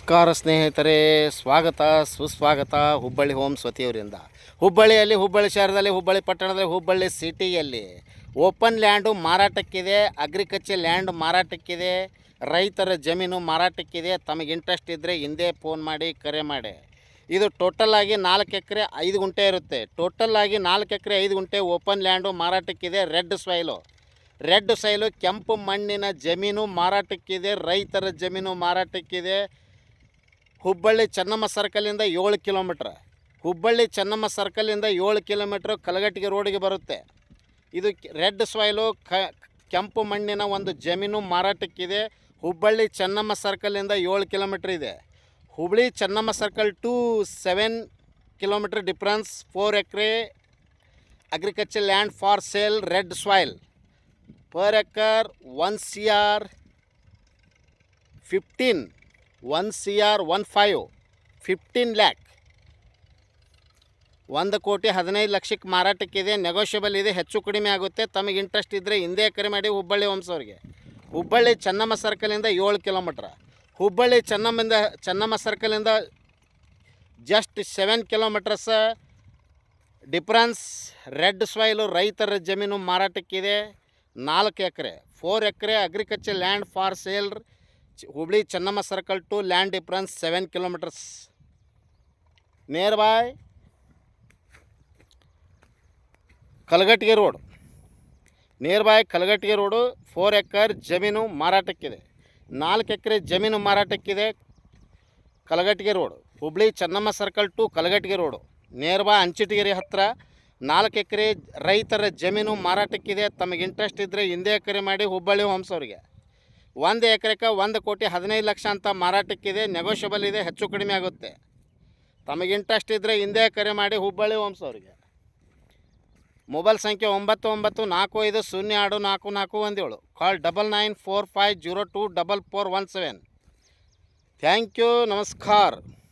ನಮಸ್ಕಾರ ಸ್ನೇಹಿತರೆ, ಸ್ವಾಗತ ಸುಸ್ವಾಗತ ಹುಬ್ಬಳ್ಳಿ ಹೋಮ್ಸ್ ವತಿಯವರಿಂದ. ಹುಬ್ಬಳ್ಳಿ ಶಹರದಲ್ಲಿ, ಹುಬ್ಬಳ್ಳಿ ಪಟ್ಟಣದಲ್ಲಿ, ಹುಬ್ಬಳ್ಳಿ ಸಿಟಿಯಲ್ಲಿ ಓಪನ್ ಲ್ಯಾಂಡು ಮಾರಾಟಕ್ಕಿದೆ. ಅಗ್ರಿಕಲ್ಚರ್ ಲ್ಯಾಂಡ್ ಮಾರಾಟಕ್ಕಿದೆ. ರೈತರ ಜಮೀನು ಮಾರಾಟಕ್ಕಿದೆ. ತಮಗೆ ಇಂಟ್ರೆಸ್ಟ್ ಇದ್ದರೆ ಹಿಂದೆ ಫೋನ್ ಮಾಡಿ, ಕರೆ ಮಾಡಿ. ಇದು ಟೋಟಲ್ ಆಗಿ 4 ಎಕರೆ 5 ಗುಂಟೆ ಇರುತ್ತೆ. ಟೋಟಲ್ ಆಗಿ 4 ಎಕರೆ 5 ಗುಂಟೆ ಓಪನ್ ಲ್ಯಾಂಡು ಮಾರಾಟಕ್ಕಿದೆ. ರೆಡ್ ಸಾಯಿಲು ಕೆಂಪು ಮಣ್ಣಿನ ಜಮೀನು ಮಾರಾಟಕ್ಕಿದೆ. ರೈತರ ಜಮೀನು ಮಾರಾಟಕ್ಕಿದೆ. ಹುಬ್ಬಳ್ಳಿ ಚೆನ್ನಮ್ಮ ಸರ್ಕಲಿಂದ 7 ಕಿಲೋಮೀಟ್ರ್. ಚೆನ್ನಮ್ಮ ಸರ್ಕಲಿಂದ 7 ಕಿಲೋಮೀಟ್ರ್ ಕಲಘಟಗಿ ರೋಡಿಗೆ ಬರುತ್ತೆ. ಇದು ರೆಡ್ ಸಾಯಿಲು ಕೆಂಪು ಮಣ್ಣಿನ ಒಂದು ಜಮೀನು ಮಾರಾಟಕ್ಕಿದೆ. ಹುಬ್ಬಳ್ಳಿ ಚೆನ್ನಮ್ಮ ಸರ್ಕಲಿಂದ 7 ಕಿಲೋಮೀಟ್ರ್ ಇದೆ. Hubballi Chennamma circle to 7 kilometre difference. 4 ಎಕರೆ agriculture land for sale. Red soil per acre 1 CR 15 15 lakh 1,15,00,000 ಮಾರಾಟಕ್ಕಿದೆ. ನೆಗೋಷಿಯಬಲ್ ಇದೆ, ಹೆಚ್ಚು ಕಡಿಮೆ ಆಗುತ್ತೆ. ತಮಗೆ ಇಂಟ್ರೆಸ್ಟ್ ಇದ್ದರೆ ಹಿಂದೆ ಕರೆ ಮಾಡಿ ಹುಬ್ಬಳ್ಳಿ ಹೋಮ್ಸ್ ಅವರಿಗೆ. ಹುಬ್ಬಳ್ಳಿ ಚೆನ್ನಮ್ಮ ಸರ್ಕಲಿಂದ 7 ಕಿಲೋಮೀಟ್ರ್. ಹುಬ್ಬಳ್ಳಿ ಚೆನ್ನಮ್ಮ ಸರ್ಕಲಿಂದ just 7 kilometres difference. Red soil ರೈತರ ಜಮೀನು ಮಾರಾಟಕ್ಕಿದೆ. 4 ಎಕರೆ 4 ಎಕರೆ agriculture land for sale. Hubballi Chennamma circle to land difference 7 kilometres. Nearby Kalaghatagi road. 4 acre ಜಮೀನು ಮಾರಾಟಕ್ಕಿದೆ. 4 ಎಕರೆ ಜಮೀನು ಮಾರಾಟಕ್ಕಿದೆ. Kalaghatagi road, Hubballi Chennamma circle to Kalaghatagi road, nearby Anchitagiri ಹತ್ತಿರ. 4 ಎಕರೆ ರೈತರ ಜಮೀನು ಮಾರಾಟಕ್ಕಿದೆ. ತಮಗೆ ಇಂಟ್ರೆಸ್ಟ್ ಇದ್ದರೆ ಹಿಂದೆ ಕರೆ ಮಾಡಿ ಹುಬ್ಬಳ್ಳಿ ಹೋಮ್ಸ್ ಅವರಿಗೆ. 1 ಎಕರೆಗೆ 1,15,00,000 ಅಂತ ಮಾರಾಟಕ್ಕಿದೆ. ನೆಗೋಷಿಯಬಲ್ ಇದೆ, ಹೆಚ್ಚು ಕಡಿಮೆ ಆಗುತ್ತೆ. ತಮಗೆ ಇಂಟ್ರೆಸ್ಟ್ ಇದ್ದರೆ ಹಿಂದೆ ಕರೆ ಮಾಡಿ ಹುಬ್ಬಳ್ಳಿ ಹೋಮ್ಸ್ ಅವರಿಗೆ. ಮೊಬೈಲ್ ಸಂಖ್ಯೆ 9945024417. ಕಾಲ್ 9945024417. ಥ್ಯಾಂಕ್ ಯು, ನಮಸ್ಕಾರ.